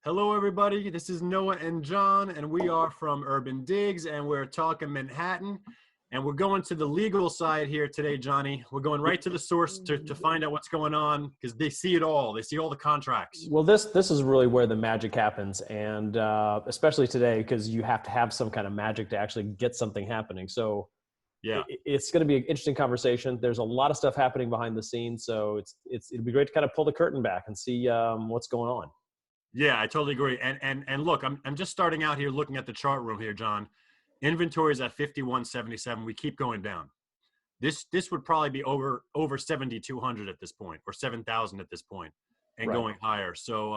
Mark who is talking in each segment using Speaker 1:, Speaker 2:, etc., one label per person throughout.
Speaker 1: Hello, everybody. This is Noah and John, and we are from UrbanDigs, and we're talking Manhattan. And we're going to the legal side here today, Johnny. We're going right to the source to find out what's going on because they see it all. They see all the contracts.
Speaker 2: Well, this is really where the magic happens, and especially today because you have to have some kind of magic to actually get something happening. So
Speaker 1: yeah,
Speaker 2: it's going to be an interesting conversation. There's a lot of stuff happening behind the scenes, so it'd be great to kind of pull the curtain back and see what's going on.
Speaker 1: Yeah, I totally agree. And look, I'm just starting out here looking at the chart room here, John. Inventory is at 5177. We keep going down. This would probably be over 7,200 at this point, or 7,000 at this point, and
Speaker 2: Right.
Speaker 1: going higher. So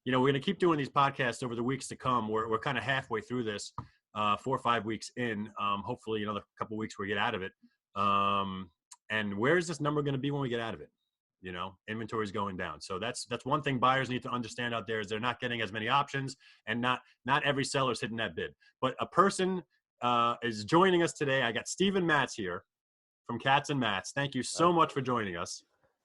Speaker 1: we're going to keep doing these podcasts over the weeks to come. We're kind of halfway through this, 4 or 5 weeks in. Hopefully another couple of weeks we get out of it. And where is this number going to be when we get out of it? Inventory is going down. So that's one thing buyers need to understand out there is they're not getting as many options, and not every seller is hitting that bid. But a person is joining us today. I got Katz Matz here from Katz Matz. Thank you so much for joining us.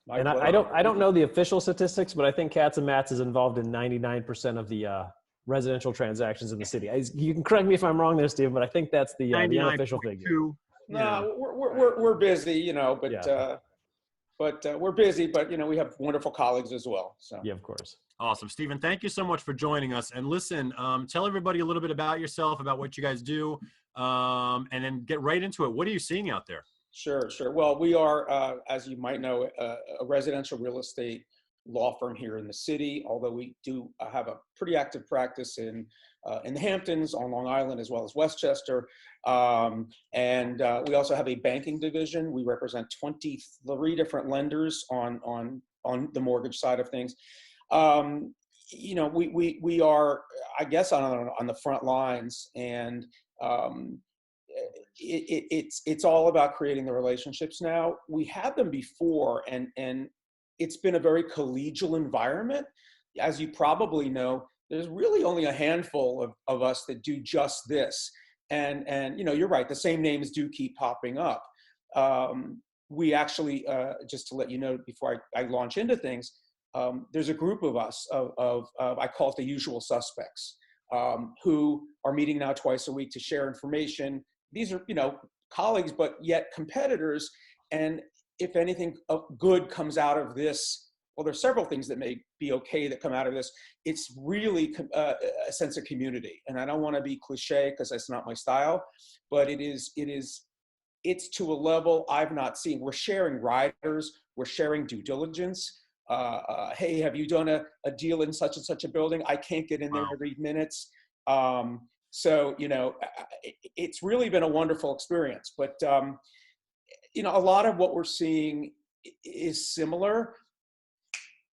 Speaker 2: And I don't know the official statistics, but I think Katz Matz is involved in 99% of the residential transactions in the city. You can correct me if I'm wrong there, Steve, but I think that's the unofficial figure.
Speaker 3: No, we're busy, but.
Speaker 2: Yeah.
Speaker 3: But we're busy, but, we have wonderful colleagues as well. So
Speaker 2: Yeah, of course.
Speaker 1: Awesome. Stephen, thank you so much for joining us. And listen, tell everybody a little bit about yourself, about what you guys do, and then get right into it. What are you seeing out there?
Speaker 3: Sure. Well, we are, as you might know, a residential real estate law firm here in the city, although we do have a pretty active practice in the Hamptons, on Long Island, as well as Westchester. And we also have a banking division. We represent 23 different lenders on the mortgage side of things. We are, I guess, on the front lines, and it's all about creating the relationships now. We had them before, and it's been a very collegial environment. As you probably know, there's really only a handful of us that do just this. And you're right, the same names do keep popping up. We actually, just to let you know before I launch into things, there's a group of us of I call it the usual suspects, who are meeting now twice a week to share information. These are, colleagues, but yet competitors. And if anything good comes out of this, well, there's several things that may be okay that come out of this. It's really a sense of community. And I don't want to be cliche because that's not my style, but it's to a level I've not seen. We're sharing riders, we're sharing due diligence. Hey, have you done a deal in such and such a building? I can't get in there to read minutes. So, it's really been a wonderful experience, but, a lot of what we're seeing is similar.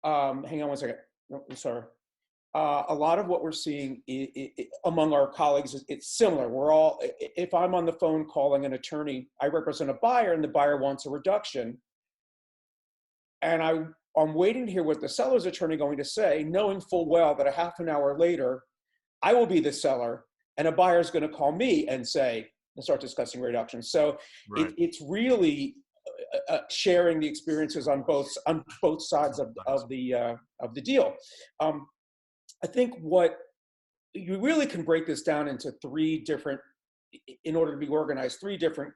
Speaker 3: Hang on one second. No, I'm sorry. A lot of what we're seeing among our colleagues it's similar. We're all, if I'm on the phone calling an attorney, I represent a buyer and the buyer wants a reduction. And I'm waiting to hear what the seller's attorney going to say, knowing full well that a half an hour later, I will be the seller and a buyer's going to call me and start discussing reductions. So
Speaker 1: Right.
Speaker 3: It's really sharing the experiences on both sides of the deal. I think what you really can break this down into in order to be organized, three different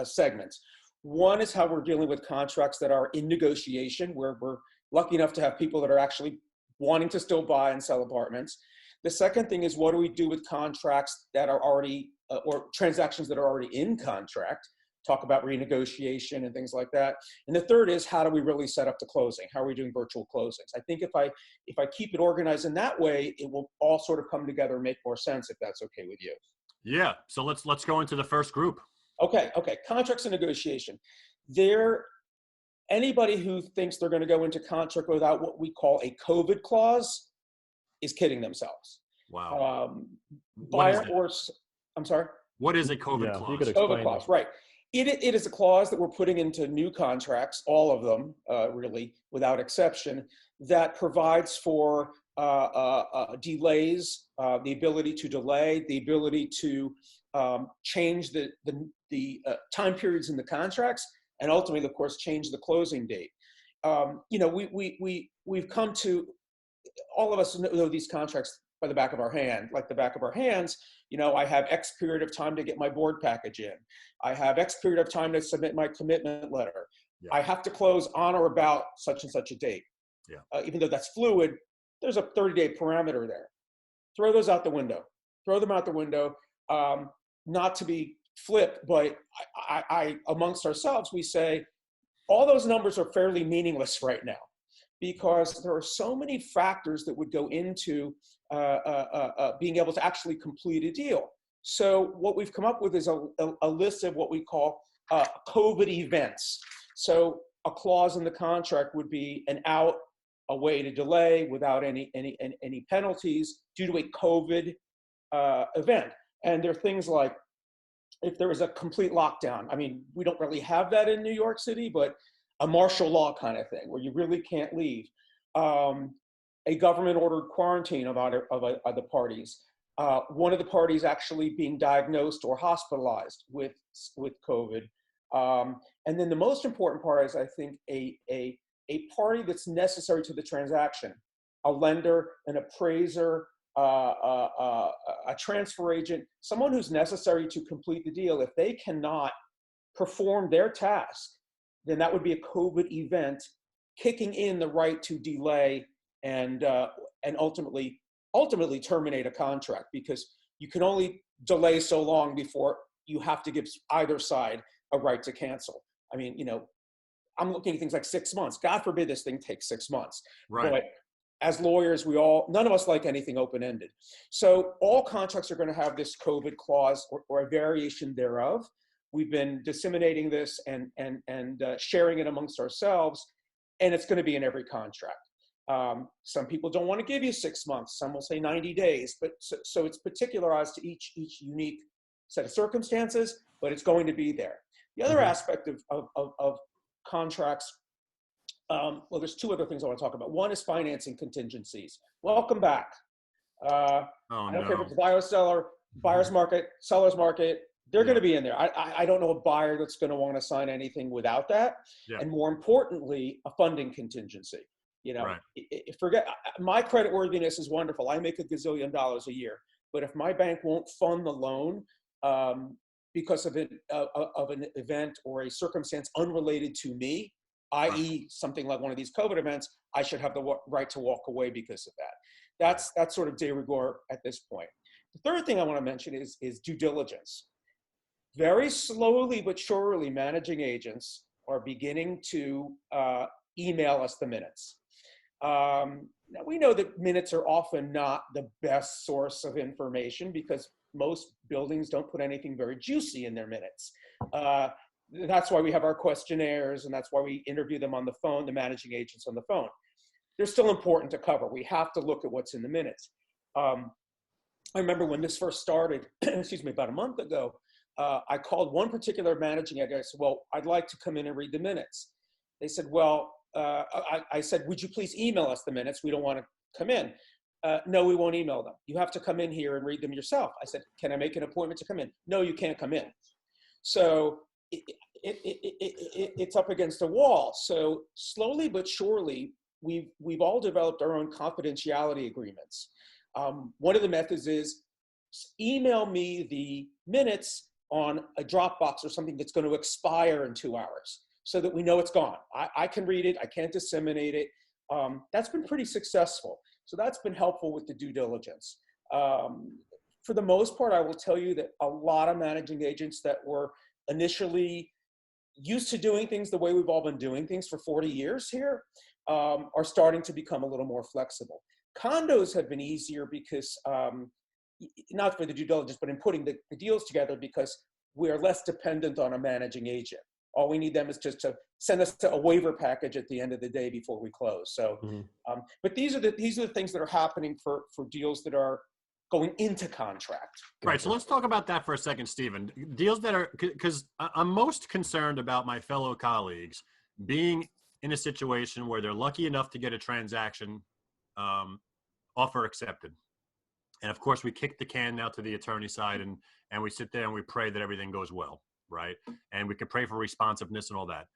Speaker 3: segments. One is how we're dealing with contracts that are in negotiation, where we're lucky enough to have people that are actually wanting to still buy and sell apartments. The second thing is, what do we do with contracts that are already, or transactions that are already in contract? Talk about renegotiation and things like that. And the third is, how do we really set up the closing? How are we doing virtual closings? I think if I keep it organized in that way, it will all sort of come together and make more sense, if that's okay with you.
Speaker 1: Yeah. So let's go into the first group.
Speaker 3: Okay. Contracts and negotiation. Anybody who thinks they're going to go into contract without what we call a COVID clause is kidding themselves.
Speaker 1: Wow.
Speaker 3: I'm sorry?
Speaker 1: What is a COVID
Speaker 2: Yeah,
Speaker 1: clause?
Speaker 2: you could
Speaker 3: COVID clause, right. It is a clause that we're putting into new contracts, all of them, really, without exception, that provides for delays, the ability to delay, the ability to change the time periods in the contracts, and ultimately, of course, change the closing date. We've come to all of us know these contracts by the back of our hand, like the back of our hands. I have X period of time to get my board package in. I have X period of time to submit my commitment letter.
Speaker 1: Yeah.
Speaker 3: I have to close on or about such and such a date.
Speaker 1: Yeah.
Speaker 3: Even though that's fluid, there's a 30-day parameter there. Throw those out the window. Throw them out the window. Not to be flip, but I amongst ourselves, we say all those numbers are fairly meaningless right now, because there are so many factors that would go into being able to actually complete a deal. So what we've come up with is a list of what we call COVID events. So a clause in the contract would be an out, a way to delay without any penalties due to a COVID event. And there are things like, if there is a complete lockdown, I mean, we don't really have that in New York City, but a martial law kind of thing where you really can't leave. A government-ordered quarantine of the parties. One of the parties actually being diagnosed or hospitalized with COVID. And then the most important part is, I think, a party that's necessary to the transaction. A lender, an appraiser, a transfer agent, someone who's necessary to complete the deal. If they cannot perform their task, then that would be a COVID event kicking in the right to delay and ultimately terminate a contract, because you can only delay so long before you have to give either side a right to cancel. I mean, I'm looking at things like 6 months. God forbid this thing takes 6 months.
Speaker 1: Right.
Speaker 3: But as lawyers, none of us like anything open-ended. So all contracts are going to have this COVID clause or a variation thereof. We've been disseminating this and sharing it amongst ourselves, and it's going to be in every contract. Some people don't want to give you 6 months. Some will say 90 days. But so it's particularized to each unique set of circumstances, but it's going to be there. The other aspect of contracts, well, there's two other things I want to talk about. One is financing contingencies. Welcome back. I don't care if it's buyer, seller, buyer's market, seller's market. They're going to be in there. I don't know a buyer that's going to want to sign anything without that. Yeah. And more importantly, a funding contingency. Forget my credit worthiness is wonderful. I make $1 gazillion a year, but if my bank won't fund the loan because of an event or a circumstance unrelated to me, i.e. something like one of these COVID events, I should have the right to walk away because of that. That's sort of de rigueur at this point. The third thing I want to mention is due diligence. Very slowly but surely, managing agents are beginning to email us the minutes. Now, we know that minutes are often not the best source of information because most buildings don't put anything very juicy in their minutes. That's why we have our questionnaires, and that's why we interview them on the phone, the managing agents on the phone. They're still important to cover. We have to look at what's in the minutes. I remember when this first started, excuse me, about a month ago, I called one particular managing agent. I said, well, I'd like to come in and read the minutes. They said, well, I said, would you please email us the minutes? We don't want to come in. No, we won't email them. You have to come in here and read them yourself. I said, can I make an appointment to come in? No, you can't come in. So it's up against a wall. So slowly but surely, we've all developed our own confidentiality agreements. One of the methods is email me the minutes on a Dropbox or something that's going to expire in 2 hours so that we know it's gone. I can read it. I can't disseminate it. That's been pretty successful. So that's been helpful with the due diligence. For the most part, I will tell you that a lot of managing agents that were initially used to doing things the way we've all been doing things for 40 years here are starting to become a little more flexible. Condos have been easier because, not for the due diligence, but in putting the deals together, because we are less dependent on a managing agent. All we need them is just to send us a waiver package at the end of the day before we close. So, but these are the things that are happening for deals that are going into contract.
Speaker 1: Right. So let's talk about that for a second, Stephen. Deals that are, because I'm most concerned about my fellow colleagues being in a situation where they're lucky enough to get a transaction offer accepted. And of course, we kick the can now to the attorney side and we sit there and we pray that everything goes well, right? And we can pray for responsiveness and all that.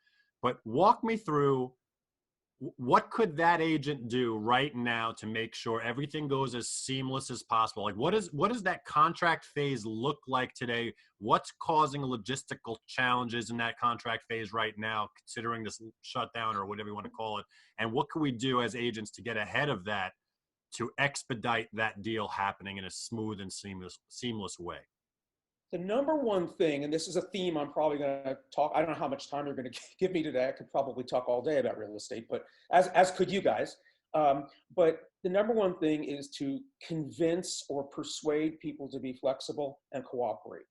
Speaker 1: But walk me through what could that agent do right now to make sure everything goes as seamless as possible? Like what does that contract phase look like today? What's causing logistical challenges in that contract phase right now, considering this shutdown or whatever you want to call it? And what can we do as agents to get ahead of that to expedite that deal happening in a smooth and seamless way?
Speaker 3: The number one thing, and this is a theme I'm probably going to talk, I don't know how much time you're going to give me today. I could probably talk all day about real estate, but as could you guys. But the number one thing is to convince or persuade people to be flexible and cooperate.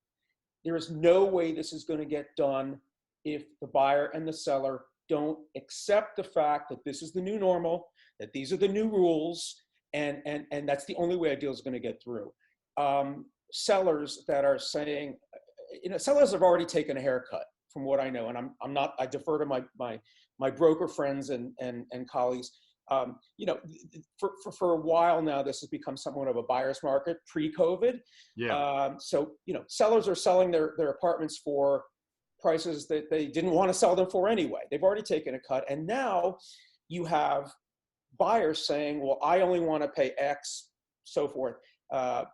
Speaker 3: There is no way this is going to get done if the buyer and the seller don't accept the fact that this is the new normal, that these are the new rules, and that's the only way a deal is going to get through. Sellers that are saying, sellers have already taken a haircut from what I know, and I'm not, I defer to my broker friends and colleagues. For a while now, this has become somewhat of a buyer's market pre-COVID.
Speaker 1: Yeah.
Speaker 3: So sellers are selling their apartments for prices that they didn't want to sell them for anyway. They've already taken a cut, and now you have buyers saying, well, I only want to pay X, so forth.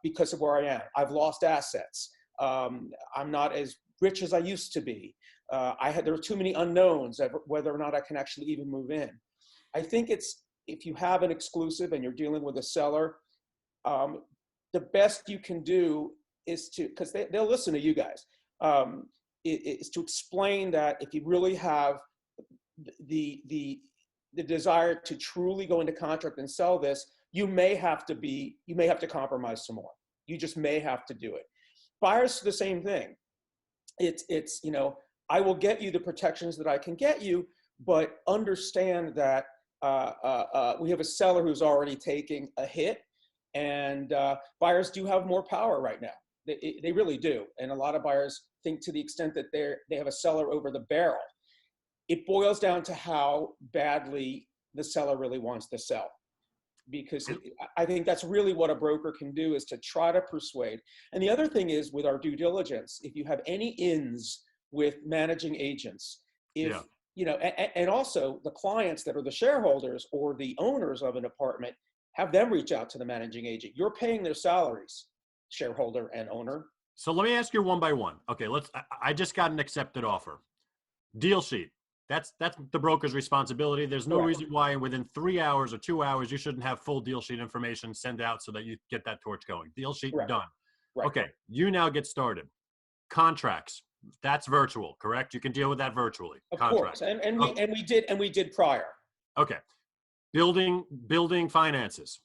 Speaker 3: Because of where I am. I've lost assets. I'm not as rich as I used to be. There are too many unknowns of whether or not I can actually even move in. I think if you have an exclusive and you're dealing with a seller, the best you can do is to, because they'll listen to you guys, is to explain that if you really have the desire to truly go into contract and sell this, you may have to compromise some more. You just may have to do it. Buyers do the same thing. It's I will get you the protections that I can get you, but understand that we have a seller who's already taking a hit, and buyers do have more power right now. They really do. And a lot of buyers think to the extent that they have a seller over the barrel. It boils down to how badly the seller really wants to sell. Because I think that's really what a broker can do, is to try to persuade. And the other thing is, with our due diligence, if you have any ins with managing agents, and also the clients that are the shareholders or the owners of an apartment, have them reach out to the managing agent. You're paying their salaries, shareholder and owner.
Speaker 1: So let me ask you one by one. Okay, I just got an accepted offer. Deal sheet. That's the broker's responsibility. There's no reason why within 3 hours or 2 hours you shouldn't have full deal sheet information sent out so that you get that torch going. Deal sheet done. Right. Okay, you now get started. Contracts. That's virtual, correct? You can deal with that virtually.
Speaker 3: Of course, and we did prior.
Speaker 1: Okay, building finances.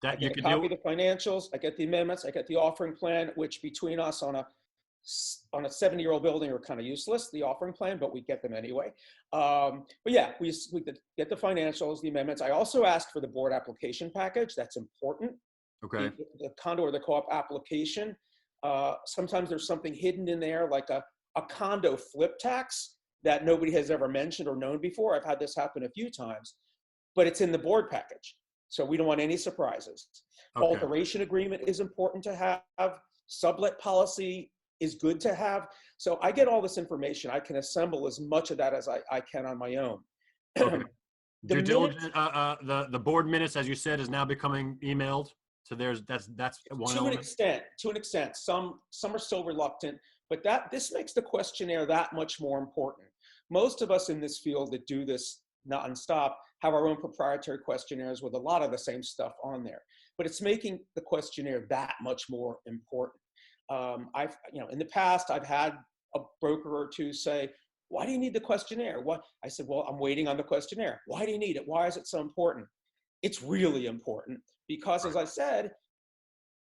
Speaker 3: That you can copy the financials. I get the amendments. I get the offering plan, which between us on a 70-year-old building are kind of useless, the offering plan, but we get them anyway. But yeah, we get the financials, the amendments. I also asked for the board application package. That's important.
Speaker 1: Okay.
Speaker 3: The condo or the co-op application. Sometimes there's something hidden in there, like a condo flip tax that nobody has ever mentioned or known before. I've had this happen a few times, but it's in the board package. So we don't want any surprises. Okay. Alteration agreement is important to have. Sublet policy is good to have. So I get all this information. I can assemble as much of that as I can on my own.
Speaker 1: Okay. Due diligence, the board minutes, as you said, is now becoming emailed. So that's one
Speaker 3: to an extent. Some are still reluctant, but this makes the questionnaire that much more important. Most of us in this field that do this nonstop have our own proprietary questionnaires with a lot of the same stuff on there. But it's making the questionnaire that much more important. In the past, I've had a broker or two say, "Why do you need the questionnaire?" I said, "Well, I'm waiting on the questionnaire." "Why do you need it? Why is it so important?" It's really important because, as I said,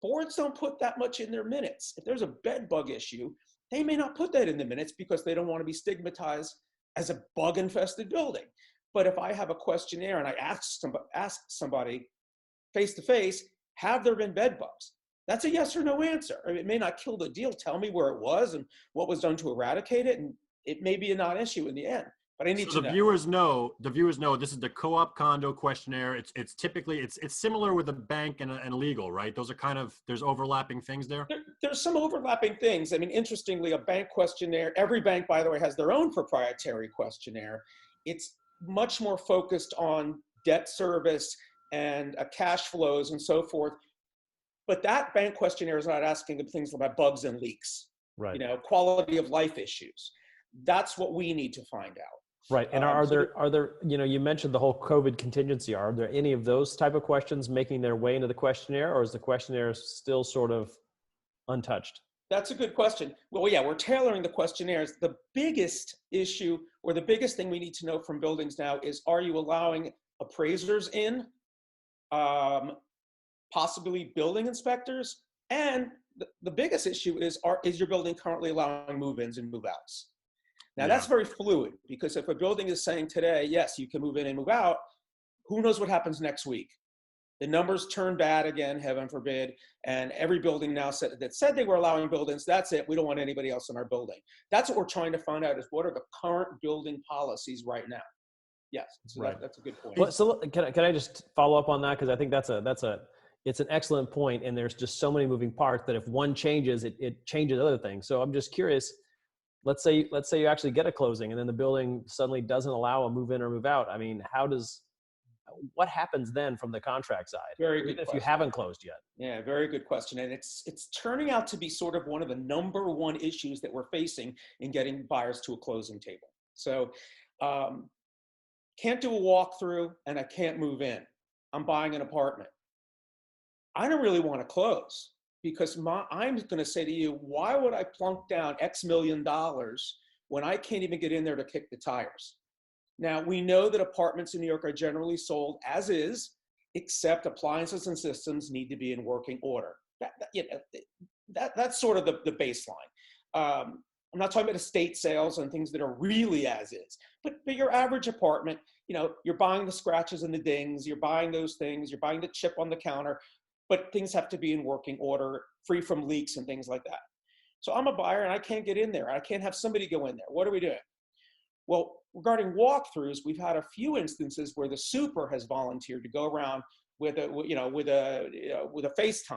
Speaker 3: boards don't put that much in their minutes. If there's a bed bug issue, they may not put that in the minutes because they don't want to be stigmatized as a bug-infested building. But if I have a questionnaire and I ask somebody face-to-face, have there been bed bugs? That's a yes or no answer. I mean, it may not kill the deal. Tell me where it was and what was done to eradicate it, and it may be a non-issue in the end. But I need to know. The viewers know this is the co-op condo questionnaire. It's typically similar with a bank and a legal, right? Those are there's overlapping things there. There's some overlapping things. I mean, interestingly, a bank questionnaire. Every bank, by the way, has their own proprietary questionnaire. It's much more focused on debt service and cash flows and so forth. But that bank questionnaire is not asking them things about bugs and leaks,
Speaker 2: Right.
Speaker 3: Quality of life issues. That's what we need to find out.
Speaker 2: Right. And are there, you mentioned the whole COVID contingency. Are there any of those type of questions making their way into the questionnaire, or is the questionnaire still sort of untouched?
Speaker 3: That's a good question. Well, yeah, we're tailoring the questionnaires. The biggest issue, or the biggest thing we need to know from buildings now is, are you allowing appraisers in, possibly building inspectors? And the biggest issue is your building currently allowing move-ins and move-outs? Now, that's very fluid, because if a building is saying today, yes, you can move in and move out, who knows what happens next week? The numbers turn bad again, heaven forbid, and every building now said they were allowing buildings, that's it, we don't want anybody else in our building. That's what we're trying to find out, is what are the current building policies right now? Yes, so
Speaker 2: right.
Speaker 3: That's a good point.
Speaker 2: Well, so can I just follow up on that? Because I think it's an excellent point, and there's just so many moving parts that if one changes, it changes other things. So I'm just curious, let's say you actually get a closing and then the building suddenly doesn't allow a move in or move out. I mean, what happens then from the contract side?
Speaker 3: Very good
Speaker 2: even
Speaker 3: question.
Speaker 2: If you haven't closed yet.
Speaker 3: Yeah, very good question. And it's turning out to be sort of one of the number one issues that we're facing in getting buyers to a closing table. So can't do a walkthrough and I can't move in. I'm buying an apartment. I don't really want to close, because I'm going to say to you, why would I plunk down X million dollars when I can't even get in there to kick the tires? Now, we know that apartments in New York are generally sold as is, except appliances and systems need to be in working order. That's sort of the baseline. I'm not talking about estate sales and things that are really as is, but your average apartment, you're buying the scratches and the dings, you're buying those things, you're buying the chip on the counter, but things have to be in working order, free from leaks and things like that. So I'm a buyer and I can't get in there. I can't have somebody go in there. What are we doing? Well, regarding walkthroughs, we've had a few instances where the super has volunteered to go around with a FaceTime,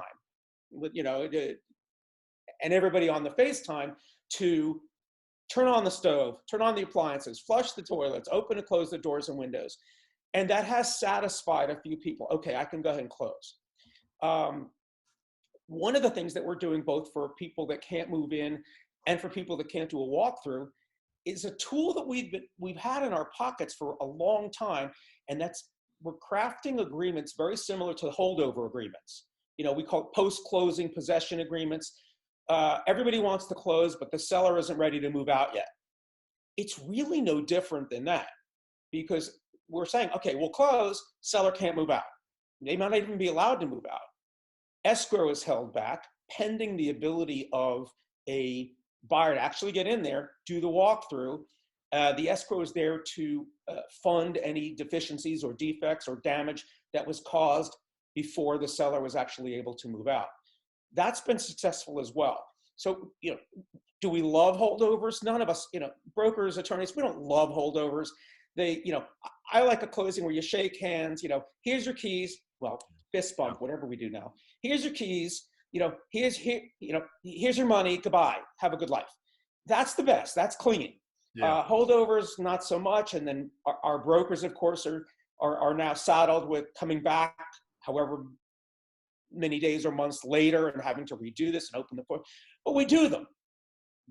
Speaker 3: and everybody on the FaceTime to turn on the stove, turn on the appliances, flush the toilets, open and close the doors and windows. And that has satisfied a few people. Okay, I can go ahead and close. One of the things that we're doing, both for people that can't move in and for people that can't do a walkthrough, is a tool that we've had in our pockets for a long time, and we're crafting agreements very similar to the holdover agreements. We call it post-closing possession agreements. Everybody wants to close, but the seller isn't ready to move out yet. It's really no different than that, because we're saying, okay, we'll close, seller can't move out. They might not even be allowed to move out. Escrow is held back pending the ability of a buyer to actually get in there, do the walkthrough. The escrow is there to fund any deficiencies or defects or damage that was caused before the seller was actually able to move out. That's been successful as well. So, do we love holdovers? None of us, brokers, attorneys, we don't love holdovers. I like a closing where you shake hands, here's your keys. Well, fist bump, whatever we do now. Here's your keys, here's your money, goodbye, have a good life. That's the best, that's clean. Yeah. Holdovers, not so much. And then our brokers, of course, are now saddled with coming back however many days or months later and having to redo this and open the book. But we do them.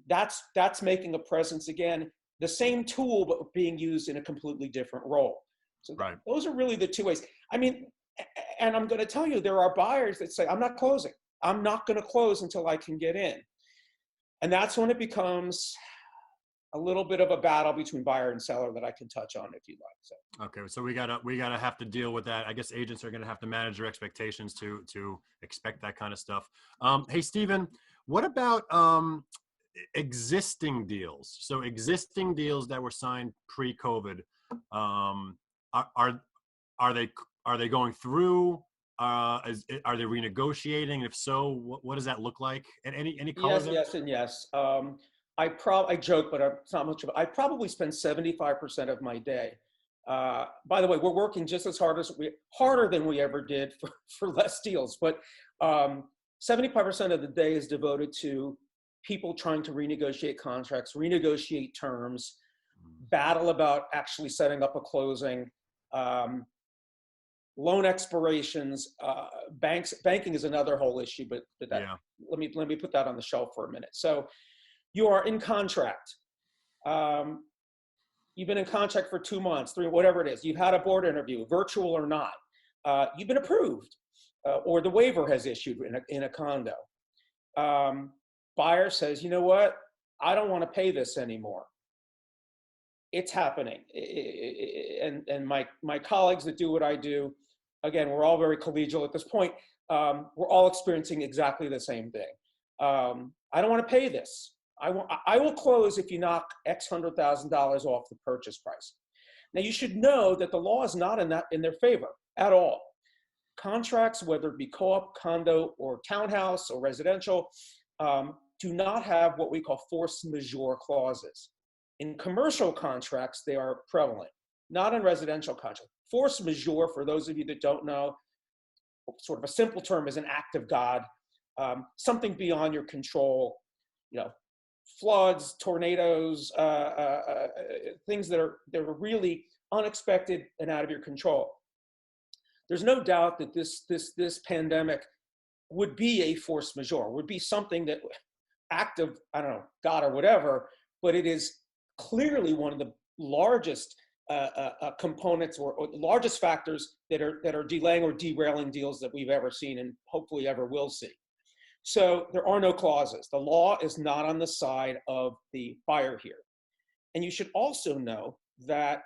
Speaker 3: That's making a presence again, the same tool, but being used in a completely different role. So those are really the two ways. I mean, and I'm going to tell you, there are buyers that say, I'm not closing. I'm not going to close until I can get in. And that's when it becomes a little bit of a battle between buyer and seller that I can touch on if you'd like. So.
Speaker 1: Okay, so we gotta have to deal with that. I guess agents are gonna have to manage their expectations to expect that kind of stuff. Hey, Stephen, what about existing deals? So existing deals that were signed pre-COVID, are they going through? Are they renegotiating? If so, what does that look like? And any color?
Speaker 3: Yes, and yes. I joke, but it's not much of it. I probably spend 75% of my day. By the way, we're working just as harder than we ever did for less deals. But 75% of the day is devoted to people trying to renegotiate contracts, renegotiate terms, battle about actually setting up a closing, loan expirations, banking is another whole issue, but that,
Speaker 1: Yeah.
Speaker 3: let me put that on the shelf for a minute. So you are in contract. You've been in contract for 2 months, 3, whatever it is. You've had a board interview, virtual or not. You've been approved, or the waiver has issued in a condo. Buyer says, you know what? I don't want to pay this anymore. It's happening. And my colleagues that do what I do, again, we're all very collegial at this point. We're all experiencing exactly the same thing. I don't want to pay this. I will close if you knock X $100,000 off the purchase price. Now you should know that the law is not in their favor at all. Contracts, whether it be co-op, condo, or townhouse, or residential, do not have what we call force majeure clauses. In commercial contracts, they are prevalent, not in residential contracts. Force majeure, for those of you that don't know, sort of a simple term, is an act of God, something beyond your control, floods, tornadoes, things that are really unexpected and out of your control. There's no doubt that this pandemic would be a force majeure, would be something that act of, I don't know, God or whatever, but it is clearly one of the largest components or largest factors that are delaying or derailing deals that we've ever seen and hopefully ever will see. So there are no clauses. The law is not on the side of the buyer here. And you should also know that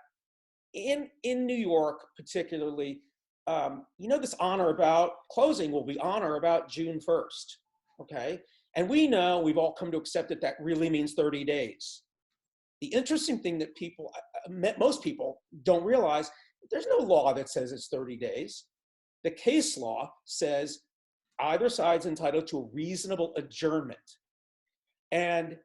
Speaker 3: in New York, particularly, this honor about closing will be honor about June 1st, okay? And we know, we've all come to accept that really means 30 days. The interesting thing that most people don't realize, there's no law that says it's 30 days. The case law says either side's entitled to a reasonable adjournment. And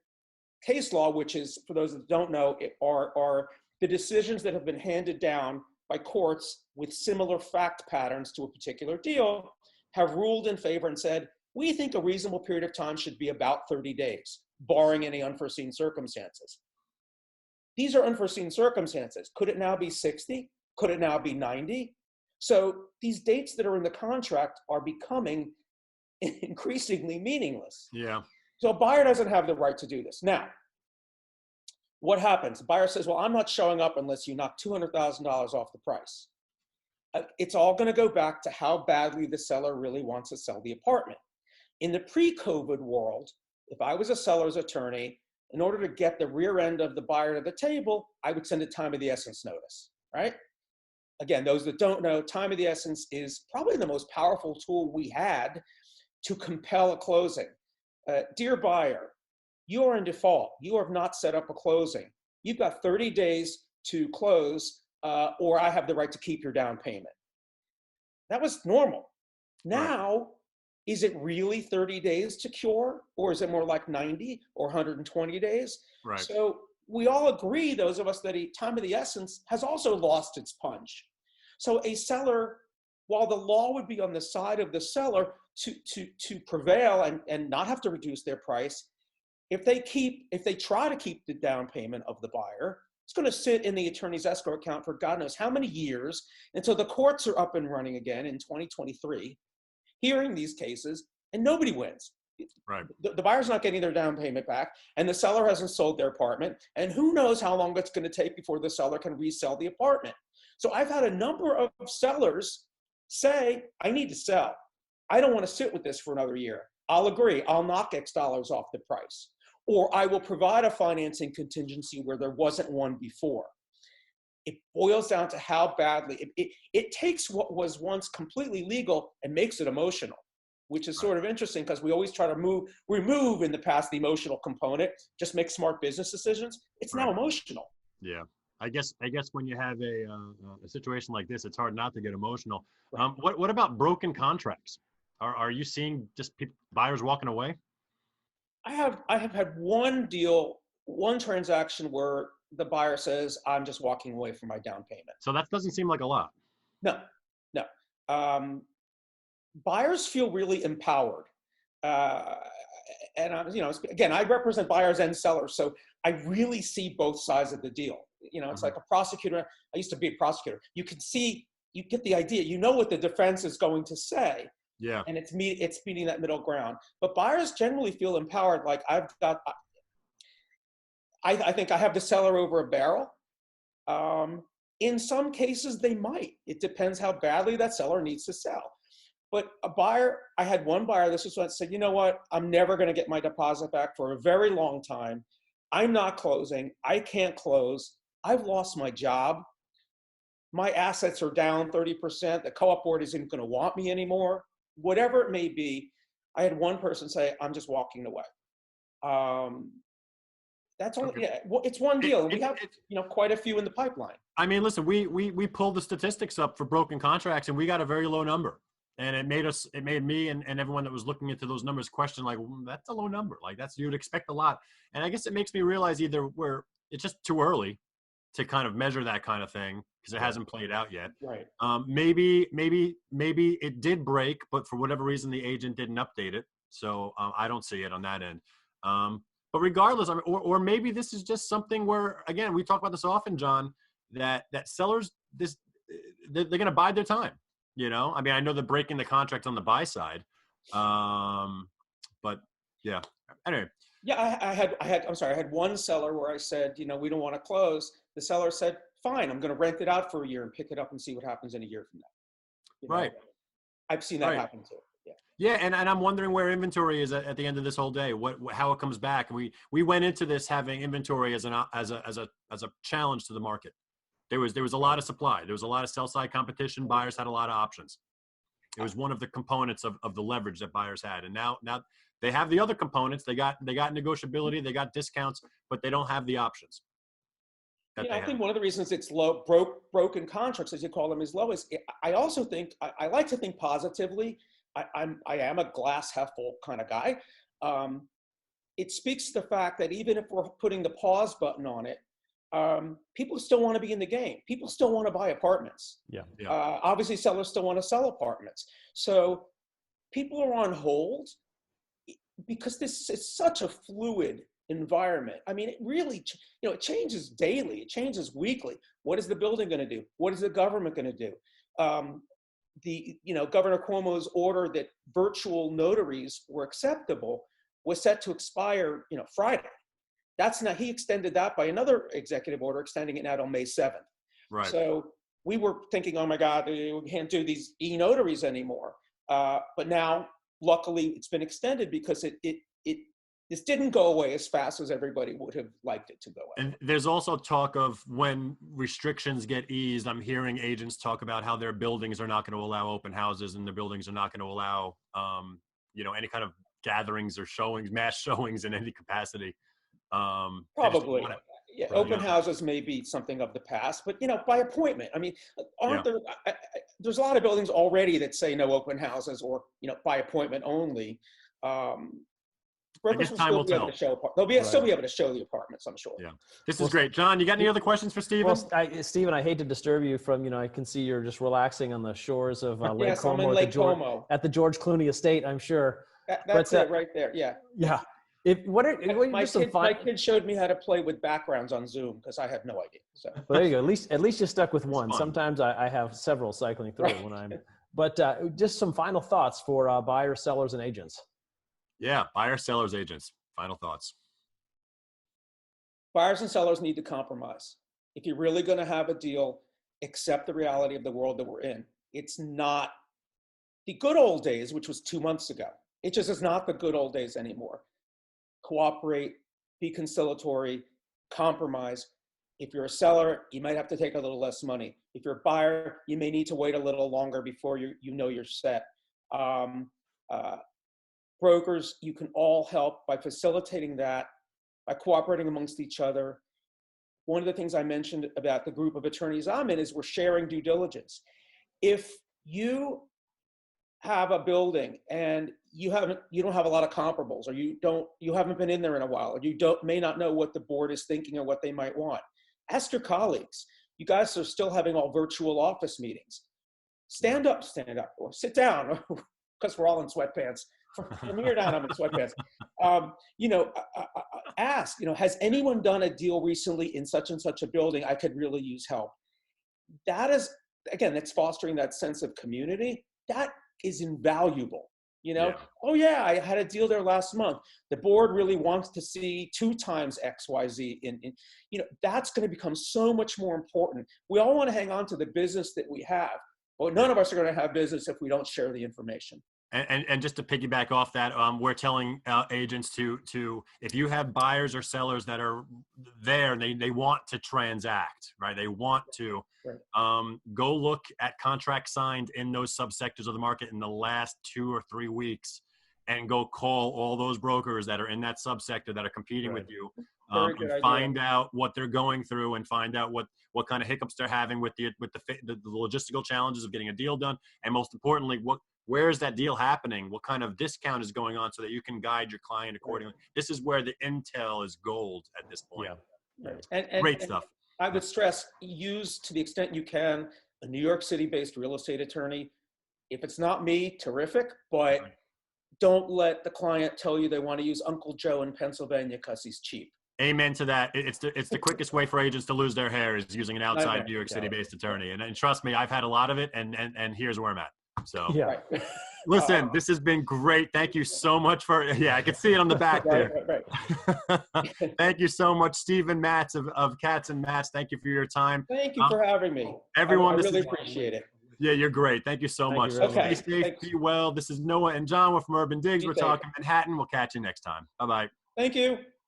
Speaker 3: case law, which is, for those that don't know, are the decisions that have been handed down by courts with similar fact patterns to a particular deal, have ruled in favor and said, we think a reasonable period of time should be about 30 days, barring any unforeseen circumstances. These are unforeseen circumstances. Could it now be 60? Could it now be 90? So these dates that are in the contract are becoming increasingly meaningless.
Speaker 1: Yeah.
Speaker 3: So a buyer doesn't have the right to do this. Now, what happens? The buyer says, well, I'm not showing up unless you knock $200,000 off the price. It's all going to go back to how badly the seller really wants to sell the apartment. In the pre-COVID world, if I was a seller's attorney, in order to get the rear end of the buyer to the table, I would send a time of the essence notice, right? Again, those that don't know, time of the essence is probably the most powerful tool we had to compel a closing. Dear buyer, you are in default. You have not set up a closing. You've got 30 days to close, or I have the right to keep your down payment. That was normal. Now, right. Is it really 30 days to cure, or is it more like 90 or 120 days?
Speaker 1: Right.
Speaker 3: So we all agree, those of us that time of the essence has also lost its punch. So a seller, while the law would be on the side of the seller to prevail and not have to reduce their price, if they try to keep the down payment of the buyer, it's going to sit in the attorney's escrow account for God knows how many years until the courts are up and running again in 2023, hearing these cases, and nobody wins.
Speaker 1: Right.
Speaker 3: The buyer's not getting their down payment back, and the seller hasn't sold their apartment, and who knows how long it's going to take before the seller can resell the apartment. So I've had a number of sellers say, I need to sell. I don't want to sit with this for another year. I'll agree. I'll knock X dollars off the price. Or I will provide a financing contingency where there wasn't one before. It boils down to how badly, it takes what was once completely legal and makes it emotional, which is sort of interesting because we always try to remove in the past the emotional component, just make smart business decisions. It's now emotional.
Speaker 1: Yeah. I guess when you have a situation like this, it's hard not to get emotional.
Speaker 3: Right.
Speaker 1: What about broken contracts? Are you seeing just buyers walking away?
Speaker 3: I have had one transaction where the buyer says, I'm just walking away from my down payment.
Speaker 1: So that doesn't seem like a lot.
Speaker 3: No. Buyers feel really empowered. And again, I represent buyers and sellers, so I really see both sides of the deal. It's like a prosecutor. I used to be a prosecutor. You can see, you get the idea. You know what the defense is going to say.
Speaker 1: Yeah.
Speaker 3: And it's meeting that middle ground. But buyers generally feel empowered. Like I think I have the seller over a barrel. In some cases, they might. It depends how badly that seller needs to sell. But I had one buyer, this is what said, you know what? I'm never going to get my deposit back for a very long time. I'm not closing. I can't close. I've lost my job. My assets are down 30%. The co-op board isn't going to want me anymore. Whatever it may be. I had one person say, I'm just walking away. That's only,
Speaker 1: Okay.
Speaker 3: it's one deal. And we have, quite a few in the pipeline.
Speaker 1: I mean, listen, we pulled the statistics up for broken contracts and we got a very low number. And it made me and everyone that was looking into those numbers question, like, that's a low number. Like you'd expect a lot. And I guess it makes me realize either it's just too early to kind of measure that kind of thing because it hasn't played out yet.
Speaker 3: Right.
Speaker 1: Maybe it did break, but for whatever reason, the agent didn't update it. So I don't see it on that end. But regardless, I mean, or maybe this is just something where, again, we talk about this often, John, that sellers, they're going to bide their time. I mean, I know they're breaking the contract on the buy side, but yeah. Anyway.
Speaker 3: Yeah, I had one seller where I said, we don't want to close. The seller said, fine, I'm going to rent it out for a year and pick it up and see what happens in a year from now.
Speaker 1: Right.
Speaker 3: I've seen that happen too.
Speaker 1: Yeah, and I'm wondering where inventory is at the end of this whole day. How it comes back. We went into this having inventory as a challenge to the market. There was a lot of supply. There was a lot of sell side competition. Buyers had a lot of options. It was one of the components of the leverage that buyers had. And now they have the other components. They got negotiability. They got discounts, but they don't have the options.
Speaker 3: I think one of the reasons it's low, broken contracts, as you call them, is low. Is I also think I like to think positively. I am a glass half full kind of guy. It speaks to the fact that even if we're putting the pause button on it, people still want to be in the game. People still want to buy apartments.
Speaker 1: Yeah.
Speaker 3: Obviously, sellers still want to sell apartments. So people are on hold because this is such a fluid environment. I mean, it really, it changes daily. It changes weekly. What is the building going to do? What is the government going to do? Governor Cuomo's order that virtual notaries were acceptable was set to expire, Friday. He extended that by another executive order, extending it now till May 7th.
Speaker 1: Right.
Speaker 3: So we were thinking, oh my God, we can't do these e-notaries anymore. But now, luckily, it's been extended because this didn't go away as fast as everybody would have liked it to go away.
Speaker 1: And there's also talk of when restrictions get eased, I'm hearing agents talk about how their buildings are not going to allow open houses and their buildings are not going to allow, any kind of gatherings or showings, mass showings in any capacity.
Speaker 3: Probably. Open houses may be something of the past, but by appointment. I mean, there's a lot of buildings already that say no open houses or by appointment only. Brokers will still be able to show. Still be able to show the apartments, I'm sure.
Speaker 1: Yeah, this is great, John. You got any other questions for Stephen?
Speaker 2: Well, Stephen, I hate to disturb you from. I can see you're just relaxing on the shores of Lake Como.
Speaker 3: I'm in Lake Como
Speaker 2: at the George Clooney estate, I'm sure.
Speaker 3: That's it right there. Yeah.
Speaker 2: Yeah.
Speaker 3: My kid showed me how to play with backgrounds on Zoom because I have no idea. So
Speaker 2: well, there you go. At least you stuck with one. Sometimes I have several cycling through when I'm. But just some final thoughts for buyers, sellers, and agents.
Speaker 1: Yeah, buyers, sellers, agents. Final thoughts.
Speaker 3: Buyers and sellers need to compromise. If you're really going to have a deal, accept the reality of the world that we're in. It's not the good old days, which was 2 months ago. It just is not the good old days anymore. Cooperate, be conciliatory, compromise. If you're a seller, you might have to take a little less money. If you're a buyer, you may need to wait a little longer before you're set. Brokers, you can all help by facilitating that, by cooperating amongst each other. One of the things I mentioned about the group of attorneys I'm in is we're sharing due diligence. If you have a building and you don't have a lot of comparables, or you haven't been in there in a while, or you may not know what the board is thinking or what they might want, ask your colleagues. You guys are still having all virtual office meetings. Stand up, or sit down, because we're all in sweatpants. From here down, I'm in sweatpants. ask, has anyone done a deal recently in such and such a building? I could really use help. That is, again, that's fostering that sense of community. That is invaluable.
Speaker 1: Yeah.
Speaker 3: Oh yeah, I had a deal there last month. The board really wants to see 2 times XYZ that's going to become so much more important. We all want to hang on to the business that we have. Well, none of us are going to have business if we don't share the information.
Speaker 1: And just to piggyback off that, we're telling agents to if you have buyers or sellers that are there and they want to transact, right? They want to go look at contracts signed in those subsectors of the market in the last 2 or 3 weeks, and go call all those brokers that are in that subsector that are competing with you, and find out what they're going through, and find out what kind of hiccups they're having with the logistical challenges of getting a deal done, and most importantly, where is that deal happening? What kind of discount is going on so that you can guide your client accordingly? This is where the intel is gold at this point.
Speaker 2: Yeah.
Speaker 3: And
Speaker 1: great stuff.
Speaker 3: I would stress, use to the extent you can a New York City-based real estate attorney. If it's not me, terrific, but don't let the client tell you they want to use Uncle Joe in Pennsylvania because he's cheap.
Speaker 1: Amen to that. It's the quickest way for agents to lose their hair is using an outside New York City-based attorney. And trust me, I've had a lot of it, and here's where I'm at. So listen, this has been great. Thank you so much for, I can see it on the back there. Thank you so much, Stephen Matz of Katz Matz. Thank you for your time.
Speaker 3: Thank you for having me.
Speaker 1: Everyone,
Speaker 3: I really appreciate it.
Speaker 1: Yeah, you're great. Thank you so much.
Speaker 3: Okay.
Speaker 1: Stay safe, be well. This is Noah and John. We're from UrbanDigs. We're talking Manhattan. We'll catch you next time. Bye-bye.
Speaker 3: Thank you.